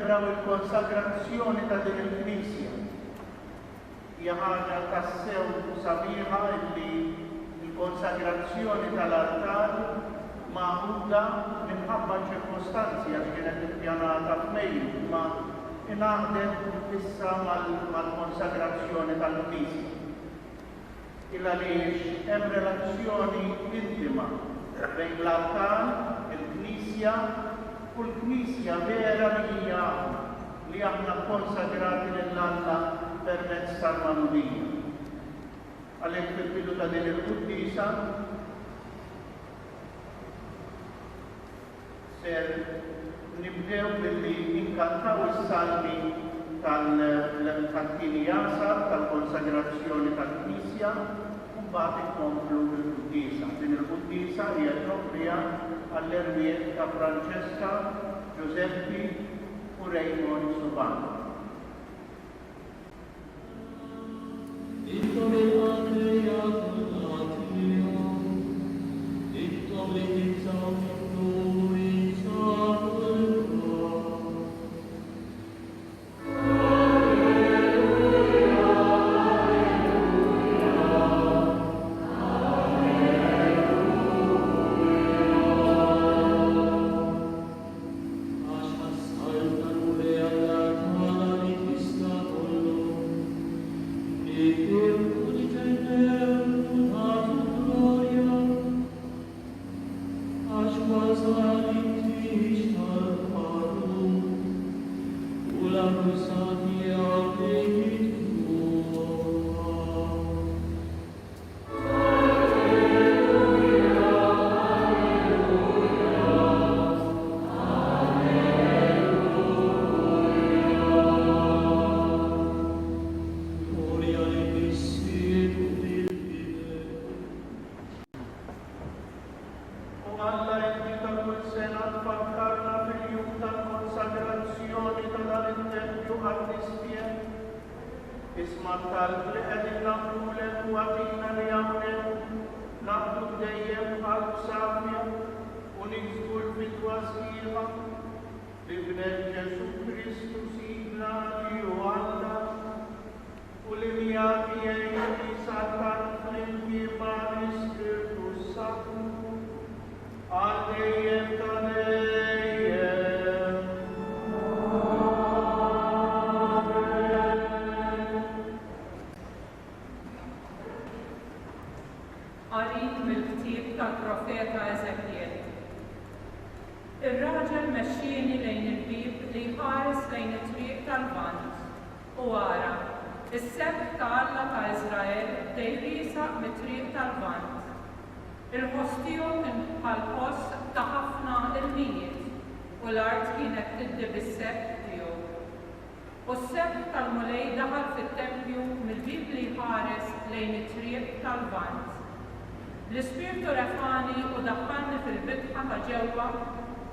niċċelebraw il-konsagrazzjoni ta' din il-Knisja. Hija ħaġa tassew sabiħa illi il-konsagrazzjoni tal-altar magħmula minħabba ċirkostanzi għax kienet ippjanata f'Mejju, ma ingħaqdet issa mal-konsagrazzjoni tal-Knisja. Illa għaliex hemm relazzjoni intima bejn l-altar, il-Knisja u l-Knisja vera li aħna konsagrati lill-Alla permezz tal-Manubija. Għalhekk fil-bidu ta' din il-Quddisa ser nibdew billi inkantaw is-salmi tal-tieni jasar tal-konsagrazzjoni tal-Knisja u mbagħad inkomplu bil-Quddisa. Din il-Quddisa hija propria għall-ermiet ta' Francesca, Giuseppi u Raymond Subano. Isma tal-li qegħdin nagħmlulek u għatina li hawnhekk naqblu dejjem qalb safja u niksbu l-fidwa sħiħa li b'nejn Ġesu Kristu sidna li hu Alla u li miegħek jgħin Satan flimkien mal-Ispirtu Santu għal dejjem ta' dejjem. Tal-profeta Eżekiel. Ir-raġel mexxieni lejn il-bib li jħares lejn it-triq tal-Vant u ara is-sebt ta' Alla ta' Iżrael dejrisaq mit-triq tal-Vant. Il-ħostiju kien bħall-ħoss ta' ħafna ilmijiet u l-art kienet tiddi bis-sebt tiegħu. U s-sebt tal-mulej daħal fit-tempju mill-bib li jħares lejn it-triq tal-Vant. L-Ispirtu refani u daħħalni fil-bitħa ta' ġewwa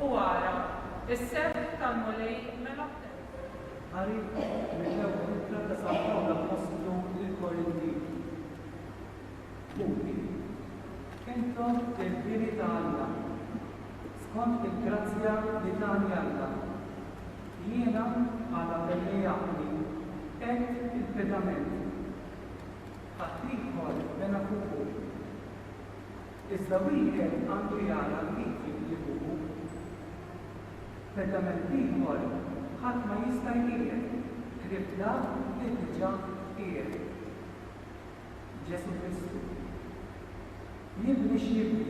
u ara is-sebt tal-mulej mela Għarib mill-ewwel ta' San l-Apostlu lill-Korinti. Punti. Intom il-biri ta' Alla, skont il-grazzja li tani Alla. Jiena għala belli jaqni, il-pedament. Ħadd bena fuq. Iżda wieħed għandu jara kif jibbuħu. Pedament ieħor ħadd ma jista' jqiegħed, ħribla li diġà qiegħed. Ġesu Kristu. Jibni x'jibni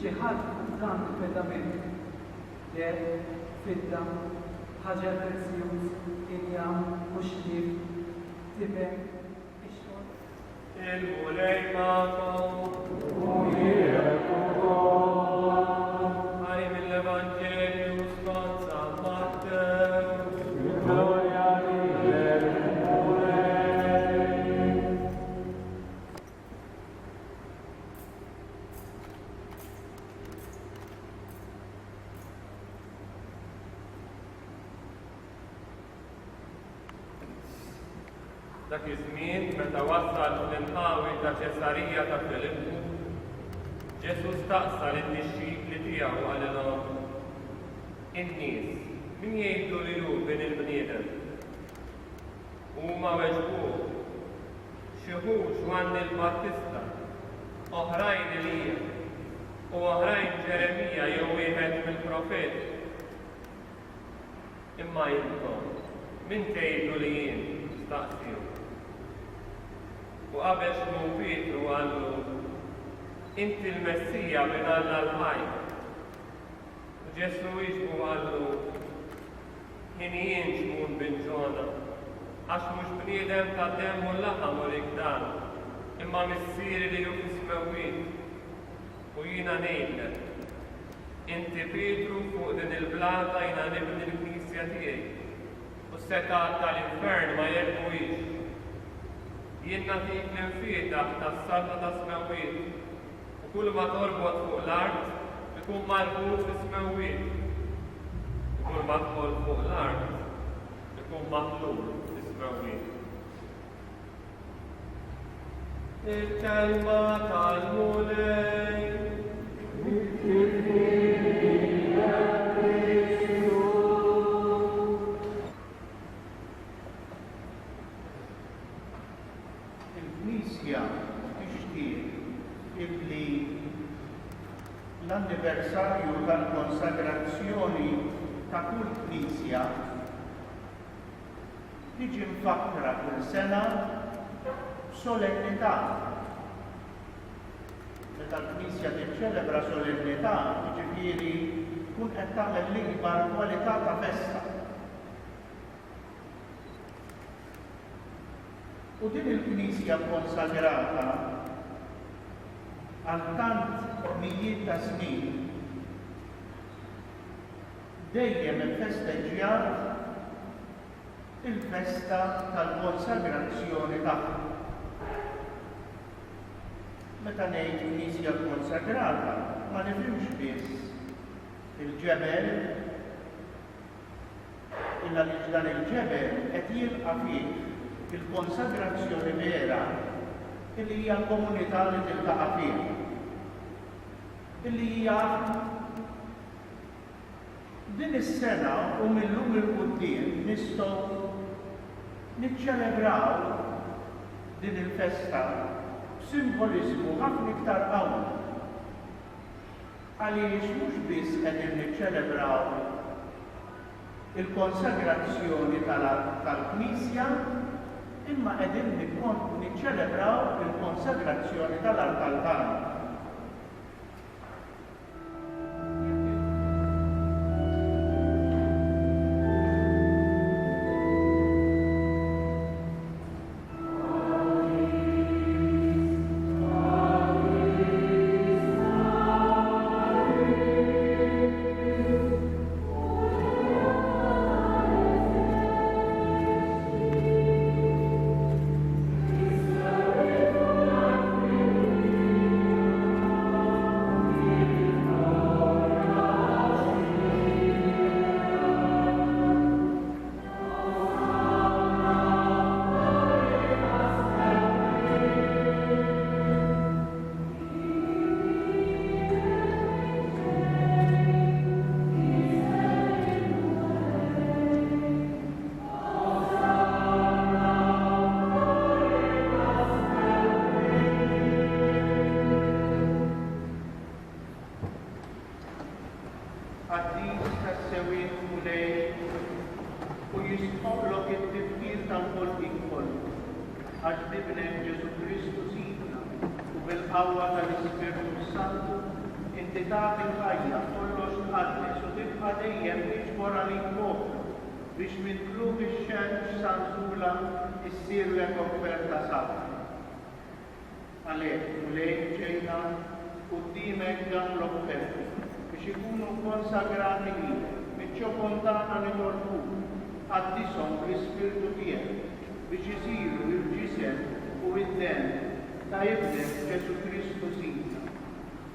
xi ħadd dan il-pedament der, fidda, ħaġar prezzjuż, injam, muxlif, tibem, ixkol. Il-mulej magħkom. Għari mill-Evanġelju skont San Mattew. Gloria Dak iż-żmien meta wassal l-inqawi ta' Ċesarija ta' Filippu, Ġesu staqsa lin-nixxiekli tiegħu għalilhom: in-nies min jgħidu li hu bejn il-bniedem. Huma weġbuh xi wħud Ġwanni l-Battista, oħrajn Elija u oħrajn Ġeremija jew wieħed mill-profeti. Imma intom, min tgħidu li jien staqsiju? U qabel x'mu Pietru għallu inti l-Messija minn Alla l-ħaj. U Ġesu jiġbu għallu jien x'mun bin Ġona, għax mhux bniedem ta' demm u laħam u l-iktar, imma missieri li hu fis-semawwiet. U jiena ngħidlek, inti Pietru fuq din il-blata jiena nibni l-Knisja tiegħi, u s-setat tal-infern ma jermujx. Jien nagħtik l-infietaħ tas-salta ta' semawwiet, u kull ma torbot fuq l-art ikun marbut fis-semawwiet. U kull ma tħol fuq l-art ikun maħlul fis-semawwiet. Il-kelma tal-mulej. Il-Knisja tixtieq illi l-anniversarju tal-konsagrazzjoni ta' kull Knisja tiġi mfakkra kull sena b'solennità. Meta l-Knisja tiċċelebra solennità, jiġifieri tkun qed tagħmel l-ikbar kwalità ta' festa. U din il-Knisja konsagrata għal tant mijiet ta' snin dejjem iffesteġġjat il-festa tal-konsagrazzjoni tagħha. Meta ngħid Knisja konsagrata ma nifhimx biss il-ġebel illa li dan il-ġebel qed jilqa' fih il-konsagrazzjoni vera illi hija l-komunità li tiltaqa' fiha. Illi hija din is-sena u millum il-quddiem nistgħu niċċelebraw din il-festa b'simbolizmu ħafna iktar qawwi. Għaliex mhux biss qegħdin niċċelebraw il-konsagrazzjoni tal-Knisja, imma qegħdin niċċelebraw il-konsagrazzjoni tal-altar. bil-qawwa tal-Ispiritu Santu, inti tagħti l-ħajja kollox tqaddes u tibqa' dejjem tiġbor għalik moħħ biex minn tlub ix-xemx sansula issir lek offerta safra. Għalhekk mulejk ġejna quddiemek dawn l-offerti biex ikunu konsagrati lilek, miċ-ċokontana nitolbuk għaddishom bl-Ispiritu tiegħek biex isiru l-ġisem u id-dem ta' ibnek Ġesu Kristu Sidna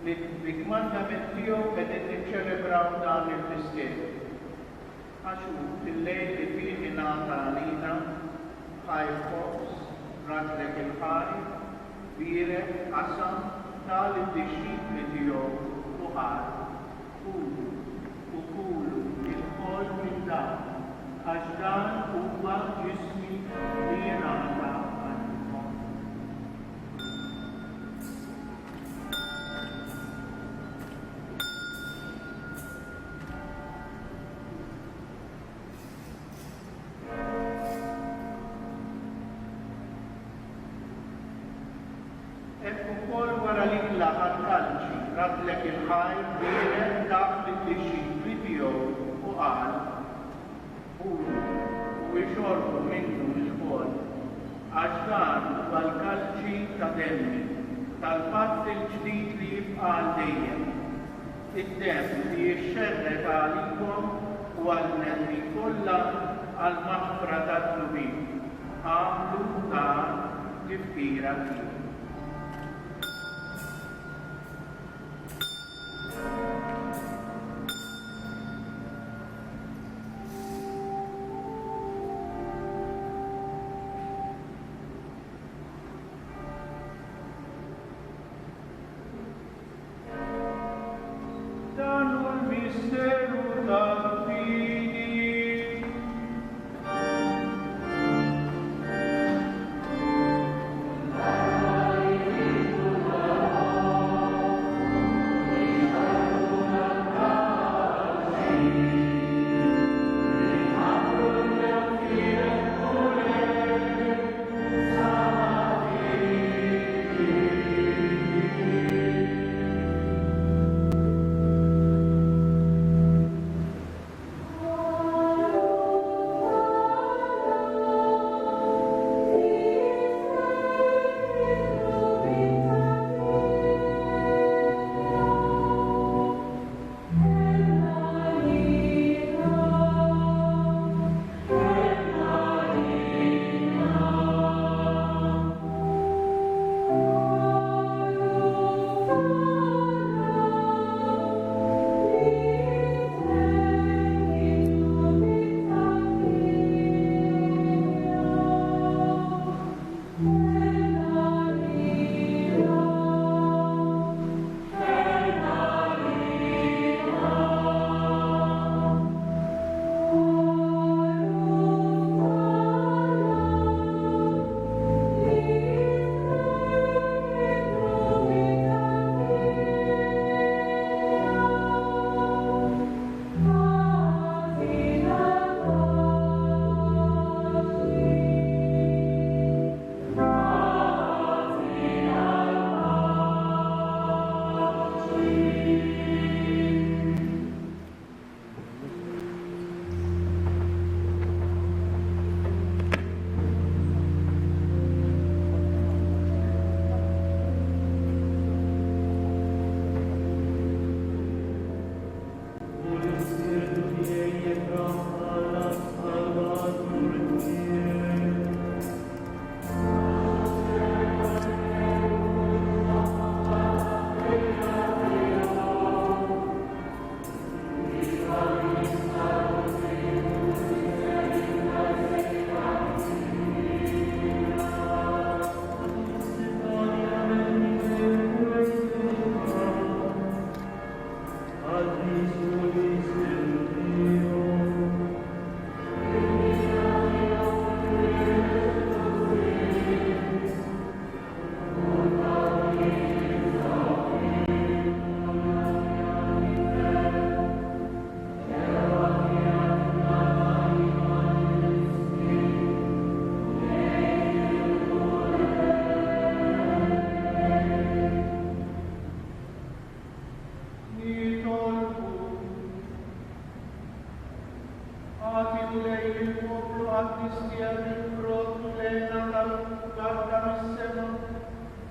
li b'ikmandament tiegħu qegħdin niċċelebraw dan il-misteri. Għaxu fil-lejl li fih ingħata għalina ħaj foks, raġlek il-ħaj, birek, qasam, tal id-disċipli tiegħu u ħar. Kulu il-kol minn dan għax dan huwa ġismi li jingħata għalikom. Hekk ukoll wara li tlaqa l-kalċi ratlek il-ħajl bieret dak bid-dixxifri tiegħu u qal kulu u jxorbu minnu l-kol għax dan huwa l-kalċi ta' demmi tal-patt il-ġdid li jibqa' dejjem. Id-demm li jixxerret għalikom u għall-nedmi kollha għall-maħfra tad-dnubin. Għamlu dan tifkira tiegħu. Misteru tal-fidi.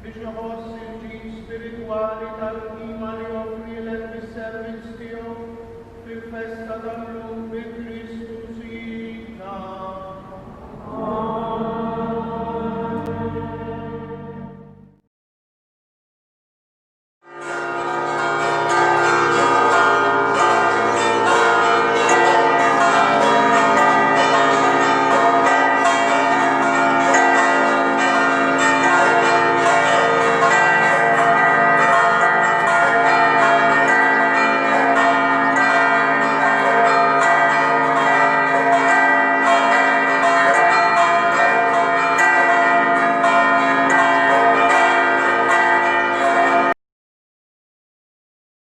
biex iħoss il-ġid spirituali tal-qima li offri l-servizz tiegħu fil-festa tal-lum